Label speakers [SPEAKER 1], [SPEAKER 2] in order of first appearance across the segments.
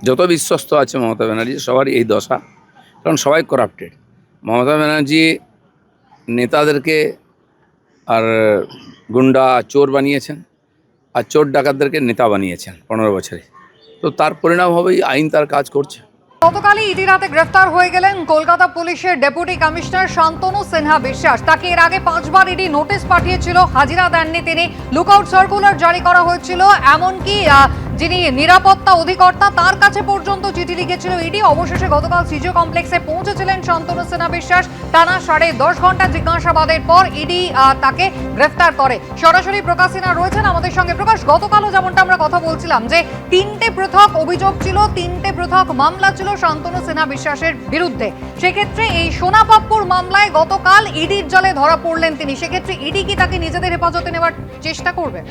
[SPEAKER 1] যত বিশ্বস্ত আছে মমতা ব্যানার্জি সবারই এই দশা, কারণ সবাই করাপ্টেড। মমতা ব্যানার্জি নেতাদেরকে আর গুন্ডা চোর বানিয়েছেন, আর চোর ডাকাতদেরকে নেতা বানিয়েছেন 15 বছরে। তো তার পরিণাম হবেই আইন তার কাজ করছে।
[SPEAKER 2] গতকালই ইডি রাতে গ্রেফতার হয়ে গেলেন কলকাতা পুলিশের ডেপুটি কমিশনার শান্তনু সিনহা বিশ্বাস। তাকে এর আগে 5বার ইডি নোটিশ পাঠিয়েছিল, হাজিরা দেননি তিনি। লুকআউট সার্কুলার জারি করা হয়েছিল, এমনকি যিনি নিরাপত্তা অধিকর্তা তার কাছে পর্যন্ত চিঠি লিখেছিল ইডি। অবশেষে গতকাল সিজিও কমপ্লেক্সে পৌঁছেছিলেন শান্তনু সিনহা বিশ্বাস। টানা 10.5 ঘন্টা জিজ্ঞাসাবাদের পর ইডি তাকে গ্রেফতার করে। সরাসরি প্রকাশ সিনহা রয়েছেন আমাদের সঙ্গে। প্রকাশ, গতকালও যেমনটা আমরা কথা বলছিলাম যে 3টে পৃথক অভিযোগ ছিল, 3টে পৃথক মামলা ছিল শান্তনু সিনহা বিশ্বাসের বিরুদ্ধে। সেক্ষেত্রে এই সোনা পাপ্পুর মামলায় গতকাল ইডির জালে ধরা পড়লেন তিনি। সেক্ষেত্রে ইডি কি তাকে নিজেদের হেফাজতে নেওয়ার চেষ্টা করবে?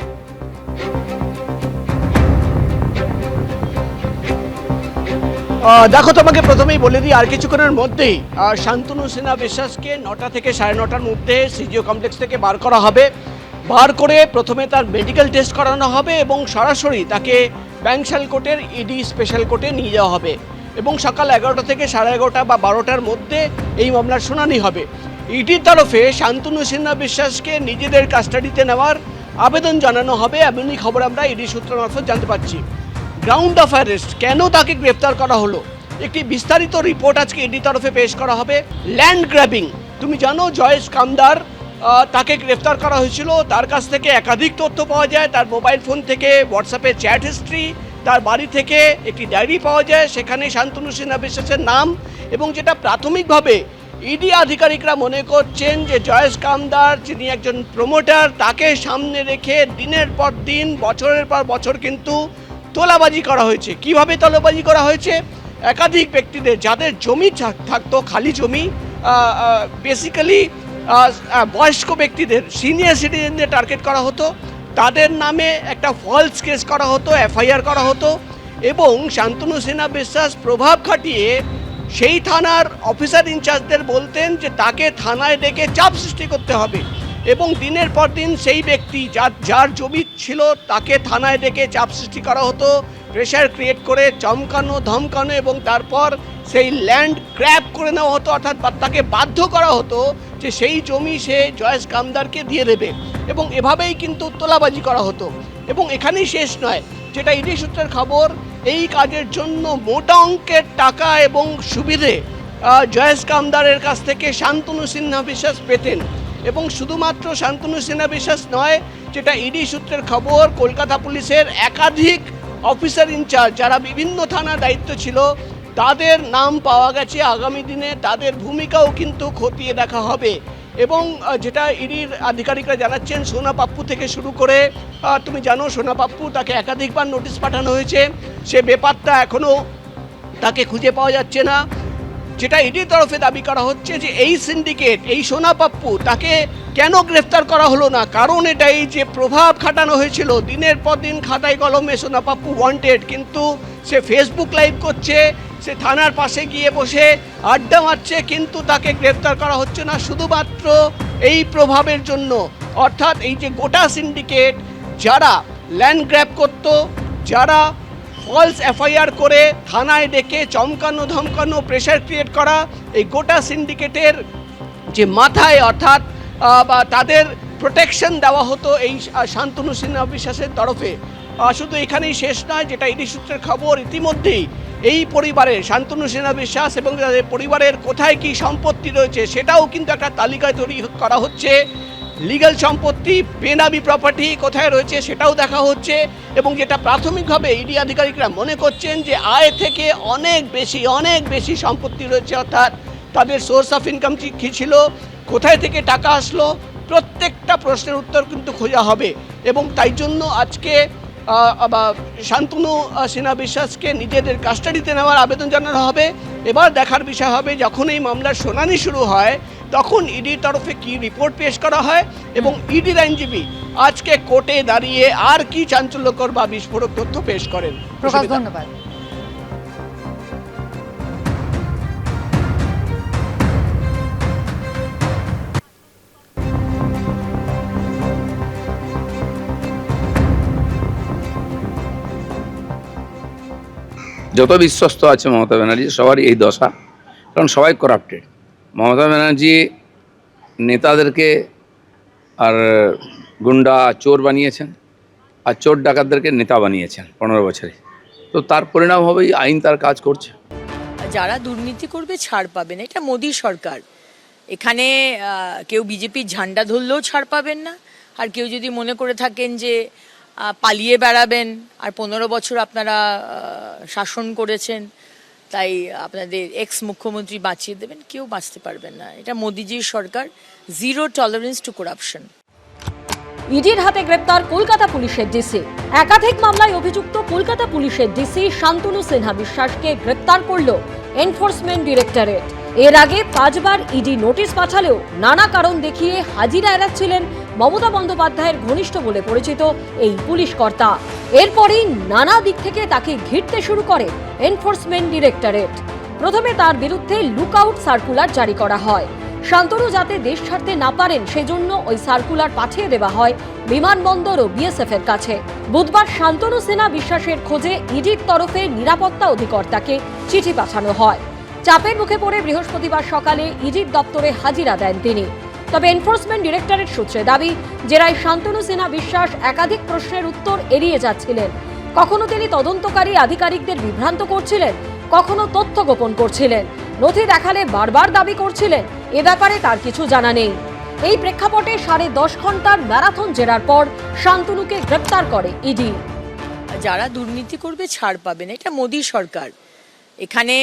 [SPEAKER 3] দেখো, তোমাকে প্রথমেই বলে দিই, আর কিছুক্ষণের মধ্যেই শান্তনু সিনহা বিশ্বাসকে 9টা থেকে 9:30টার মধ্যে সিজিও কমপ্লেক্স থেকে বার করা হবে। বার করে প্রথমে তার মেডিকেল টেস্ট করানো হবে এবং সরাসরি তাকে ব্যাংশাল কোর্টের ইডি স্পেশাল কোর্টে নিয়ে যাওয়া হবে এবং সকাল 11টা থেকে 11:30 বা 12টার মধ্যে এই মামলার শুনানি হবে। ইডির তরফে শান্তনু সিনহা বিশ্বাসকে নিজেদের কাস্টাডিতে নেওয়ার আবেদন জানানো হবে, এমনই খবর আমরা ইডি সূত্র মারফত জানতে পারছি। গ্রাউন্ড অফ অ্যারেস্ট, কেন তাকে গ্রেপ্তার করা হলো, একটি বিস্তারিত রিপোর্ট আজকে ইডি তরফে পেশ করা হবে। ল্যান্ড গ্র্যাবিং, তুমি জানো জয়েশ কামদার তাকে গ্রেফতার করা হয়েছিল। তার কাছ থেকে একাধিক তথ্য পাওয়া যায়, তার মোবাইল ফোন থেকে হোয়াটসঅ্যাপে চ্যাট হিস্ট্রি, তার বাড়ি থেকে একটি ডায়েরি পাওয়া যায়, সেখানে শান্তনু সিনহা বিশ্বাসের নাম। এবং যেটা প্রাথমিকভাবে ইডি আধিকারিকরা মনে করছেন যে জয়েশ কামদার, যিনি একজন প্রমোটার, তাকে সামনে রেখে দিনের পর দিন বছরের পর বছর কিন্তু তোলাবাজি করা হয়েছে। কিভাবে তোলাবাজি করা হয়েছে? একাধিক ব্যক্তিদের যাদের জমি থাকতো, খালি জমি, বেসিক্যালি বয়স্ক ব্যক্তিদের, সিনিয়র সিটিজেনদের টার্গেট করা হতো, তাদের নামে একটা ফলস কেস করা হতো, এফআইআর করা হতো এবং শান্তনু সিনহা বিশ্বাস প্রভাব খাটিয়ে সেই থানার অফিসার ইনচার্জদের বলতেন যে তাকে থানায় ডেকে চাপ সৃষ্টি করতে হবে এবং দিনের পর দিন সেই ব্যক্তি যার জমি ছিল তাকে থানায় ডেকে চাপ সৃষ্টি করা হতো, প্রেশার ক্রিয়েট করে চমকানো, ধমকানো এবং তারপর সেই ল্যান্ড গ্র্যাব করে নেওয়া হতো, অর্থাৎ তাকে বাধ্য করা হতো যে সেই জমি সে জয়েশ কামদারকে দিয়ে দেবে এবং এভাবেই কিন্তু তোলাবাজি করা হতো। এবং এখানেই শেষ নয়, যেটা ইডি সূত্রের খবর, এই কাজের জন্য মোটা অঙ্কের টাকা এবং সুবিধে জয়েশ কামদারের কাছ থেকে শান্তনু সিনহা বিশ্বাস পেতেন। এবং শুধুমাত্র শান্তনু সিনহা বিশ্বাস নয়, যেটা ইডি সূত্রের খবর, কলকাতা পুলিশের একাধিক অফিসার ইনচার্জ যারা বিভিন্ন থানার দায়িত্ব ছিল, তাদের নাম পাওয়া গেছে। আগামী দিনে তাদের ভূমিকাও কিন্তু খতিয়ে দেখা হবে। এবং যেটা ইডির আধিকারিকরা জানাচ্ছেন, সোনা পাপ্পু থেকে শুরু করে, তুমি জানো সোনা পাপ্পু, তাকে একাধিকবার নোটিশ পাঠানো হয়েছে, সে বেপাত্তা, এখনও তাকে খুঁজে পাওয়া যাচ্ছে না। যেটা ইডির তরফে দাবি করা হচ্ছে যে এই সিন্ডিকেট, এই সোনা পাপ্পু, তাকে কেন গ্রেফতার করা হলো না? কারণ এটাই যে প্রভাব খাটানো হয়েছিল, দিনের পর দিন খাতায় কলমে সোনা পাপ্পু ওয়ান্টেড, কিন্তু সে ফেসবুক লাইভ করছে, সে থানার পাশে গিয়ে বসে আড্ডা মারছে, কিন্তু তাকে গ্রেফতার করা হচ্ছে না শুধুমাত্র এই প্রভাবের জন্য। অর্থাৎ এই যে গোটা সিন্ডিকেট, যারা ল্যান্ড গ্র্যাব করত, যারা ফলস এফআইআর করে থানায় ডেকে চমকানো, ধমকানো, প্রেশার ক্রিয়েট করা, এই গোটা সিন্ডিকেটের যে মাথায়, অর্থাৎ তাদের প্রোটেকশন দেওয়া হতো এই শান্তনু সিনহা বিশ্বাসের তরফে। শুধু এখানেই শেষ নয়, যেটা ইডি সূত্রের খবর, ইতিমধ্যেই এই পরিবারের, শান্তনু সিনহা বিশ্বাস এবং তাদের পরিবারের কোথায় কি সম্পত্তি রয়েছে সেটাও কিন্তু একটা তালিকায় তৈরি করা হচ্ছে। লিগ্যাল সম্পত্তি, বেনামি প্রপার্টি কোথায় রয়েছে সেটাও দেখা হচ্ছে। এবং যেটা প্রাথমিকভাবে ইডি আধিকারিকরা মনে করছেন যে আয় থেকে অনেক বেশি সম্পত্তি রয়েছে, অর্থাৎ তাদের সোর্স অফ ইনকাম কী ছিল, কোথায় থেকে টাকা আসলো, প্রত্যেকটা প্রশ্নের উত্তর কিন্তু খোঁজা হবে। এবং তাই জন্য আজকে শান্তনু সিনহা বিশ্বাসকে নিজেদের কাস্টাডিতে নেওয়ার আবেদন জানানো হবে। এবার দেখার বিষয় হবে, যখন এই মামলার শুনানি শুরু হয় তখন ইডির তরফে কি রিপোর্ট পেশ করা হয় এবং ইডির আইনজীবী আজকে কোর্টে দাঁড়িয়ে আর কি চাঞ্চল্যকর বা বিস্ফোরক তথ্য পেশ করেন।
[SPEAKER 2] প্রকাশ, ধন্যবাদ।
[SPEAKER 1] যত বিশ্বস্ত আছে মমতা ব্যানার্জি সবারই এই দশা, কারণ সবাই করাপ্টেড। মমতা ব্যানার্জি নেতাদেরকে আর গুন্ডা চোর বানিয়েছেন, আর চোর ডাকাতদেরকে নেতা বানিয়েছেন 15 বছরে। তো তার পরিণাম হবেই আইন তার কাজ করছে।
[SPEAKER 4] যারা দুর্নীতি করবে ছাড় পাবে না, এটা মোদী সরকার। এখানে কেউ বিজেপির ঝান্ডা ধরলেও ছাড় পাবেন না, আর কেউ যদি মনে করে থাকেন যে পালিয়ে বেড়াবেন আর 15 বছর আপনারা শাসন করেছেন তাই আপনাদের এক্স মুখ্যমন্ত্রী বাঁচিয়ে দেবেন, কেউ বাঁচতে পারবেন না। এটা মোদিজির সরকার, জিরো টলারেন্স টু করাপশন।
[SPEAKER 5] ইডির হাতে গ্রেপ্তার কলকাতা পুলিশের ডিসি। একাধিক মামলায় অভিযুক্ত কলকাতা পুলিশের ডিসি শান্তনু সিনহা বিশ্বাসকে গ্রেপ্তার করল এনফোর্সমেন্ট ডিরেক্টরেট। এর আগে 5 বার ইডি নোটিশ পাঠালেও নানা কারণ দেখিয়ে হাজিরা এড়াচ্ছিলেন মমতা বন্দ্যোপাধ্যায়ের ঘনিষ্ঠ বলে পরিচিত এই পুলিশ কর্তা। এরপরেই নানা দিক থেকে তাকে ঘিরতে শুরু করে এনফোর্সমেন্ট ডিরেক্টরেট। প্রথমে তার বিরুদ্ধে লুকআউট সার্কুলার জারি করা হয়। শান্তনু যাতে দেশ ছাড়তে না পারেন সেজন্য ওই সার্কুলার পাঠিয়ে দেওয়া হয় বিমানবন্দর ও বিএসএফ এর কাছে। বুধবার শান্তনু সিনহা বিশ্বাসের খোঁজে ইডির তরফে নিরাপত্তা অধিকর্তাকে চিঠি পাঠানো হয়। চাপের মুখে পড়ে বৃহস্পতিবার সকালে ইডির দপ্তরে হাজিরা দেন তিনি। তবে এনফোর্সমেন্ট ডিরেক্টরেট সূত্রে দাবি, জেরায় শান্তনু সিনহা বিশ্বাস একাধিক প্রশ্নের উত্তর এড়িয়ে যাচ্ছিলেন। কখনো তিনি তদন্তকারী আধিকারিকদের বিভ্রান্ত করছিলেন, কখনো তথ্য গোপন করছিলেন, নথি দেখালে বারবার দাবি করছিলেন এ ব্যাপারে তার কিছু জানা নেই। এই প্রেক্ষাপটে 10.5 ঘন্টার ম্যারাথন জেরার পর শান্তনুকে গ্রেপ্তার করে ইডি।
[SPEAKER 4] যারা দুর্নীতি করবে ছাড় পাবে না, এটা মোদী সরকার। এখানে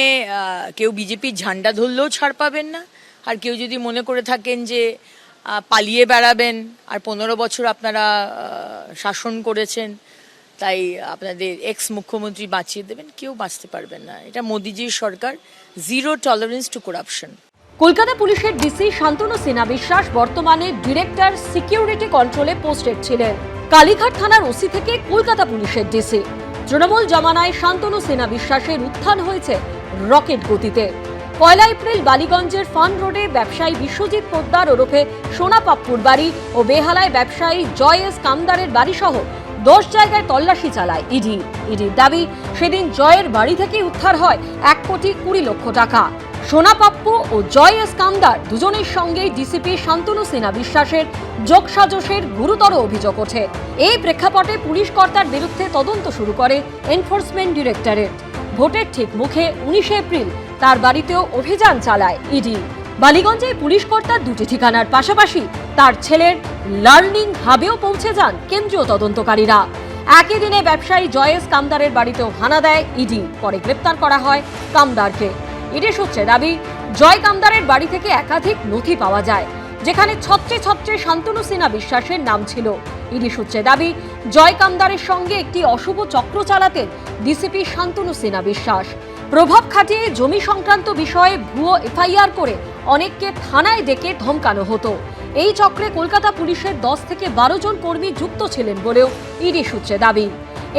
[SPEAKER 4] কেউ বিজেপির ঝান্ডা ধরলেও ছাড় পাবেন না, আর কেউ যদি মনে করে থাকেন যে পালিয়ে বেড়াবেন আর 15 বছর আপনারা শাসন করেছেন তাই আপনাদের এক্স মুখ্যমন্ত্রী বাঁচিয়ে দেবেন, কেউ বাঁচতে পারবেন না। এটা মোদিজির সরকার, zero tolerance to corruption.
[SPEAKER 5] Kolkata পুলিশের ডিসি শান্তনু সিনহা বিশ্বাস বর্তমানে ডিরেক্টর সিকিউরিটি কন্ট্রোলে পোস্টেড ছিলেন। কালীঘাট থানার ওসি থেকে কলকাতা পুলিশের ডিসি। তৃণমূল জমানায় শান্তনু সিনহা বিশ্বাসের উত্থান হয়েছে রকেট গতিতে। 1 এপ্রিল বালিগঞ্জের ফান রোডে ব্যবসায়ী বিশ্বজিৎ পোদ্দার ওরফে সোনা পাপ্পুর বাড়ি ও বেহালায় ব্যবসায়ী জয় এস কামদারের বাড়ি সহ 10 জায়গায় তল্লাশি চালায় ইডি। ইডির দাবি, সেদিন জয়ের বাড়ি থেকে উদ্ধার হয় 1,20,00,000 টাকা। সোনা পাপ্পু ও জয় এস কামদার দুজনের সঙ্গেই ডিসিপি শান্তনু সিনহা বিশ্বাসের যোগসাজশের গুরুতর অভিযোগ ওঠে। এই প্রেক্ষাপটে পুলিশ কর্তার বিরুদ্ধে তদন্ত শুরু করে এনফোর্সমেন্ট ডিরেক্টরেট। ভোটের ঠিক মুখে 19 এপ্রিল তার বাড়িতেও অভিযান চালায় ইডি। বালিগঞ্জে পুলিশ কর্তার 2টি ঠিকানার পাশাপাশি তার ছেলের লার্নিং হাবেও পৌঁছে যান কেন্দ্রীয় তদন্তকারীরা। একই দিনে ব্যবসায়ী জয়েস কামদারের বাড়িতেও হানা দেয় ইডি। পরে গ্রেপ্তার করা হয় কামদারকে। ইডি সূত্রে দাবি, জয় কামদারের বাড়ি থেকে একাধিক নথি পাওয়া যায়, যেখানে ছত্রে ছত্রে শান্তনু সিনহা বিশ্বাসের নাম ছিল। ইডি সূত্রে দাবি, জয় কামদারের সঙ্গে একটি অশুভ চক্র চালাতেন ডিসিপি শান্তনু সিনহা বিশ্বাস। প্রভাব খাটিয়ে জমি সংক্রান্ত বিষয়ে ভুয়ো এফআইআর করে অনেককে থানায় ডেকে ধমকানো হতো। এই চক্রে কলকাতা পুলিশের 10 থেকে 12 জন কর্মী যুক্ত ছিলেন বলেও ইডি সূত্রে দাবি।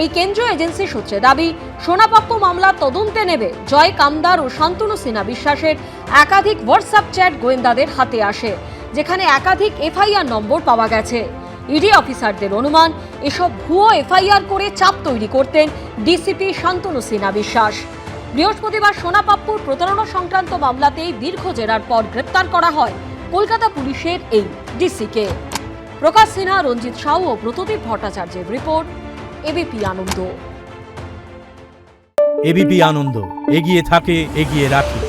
[SPEAKER 5] এই কেন্দ্রীয় এজেন্সি সূত্রে দাবি, সোনাপাপ্পু মামলার তদন্তে নেবে জয় কামদার ও শান্তনু সিনহা বিশ্বাসের একাধিক হোয়াটসঅ্যাপ চ্যাট গোয়েন্দাদের হাতে আসে, যেখানে একাধিক এফআইআর নম্বর পাওয়া গেছে। ইডি অফিসারদের অনুমান, এসব ভুয়ো এফআইআর করে চাপ তৈরি করতেন ডিসিপি শান্তনু সিনহা বিশ্বাস। বৃহস্পতিবার সোনাপাপ্পুর প্রতারণা সংক্রান্ত মামলাতেই দীর্ঘ জেরার পর গ্রেপ্তার করা হয় কলকাতা পুলিশের এই ডিসিকে। প্রকাশ সিনহা, রঞ্জিত সাউ ও ব্রতদীপ ভট্টাচার্যের রিপোর্ট, এবিপি আনন্দ।
[SPEAKER 6] এবিপি আনন্দ, এগিয়ে থাকে, এগিয়ে রাখে।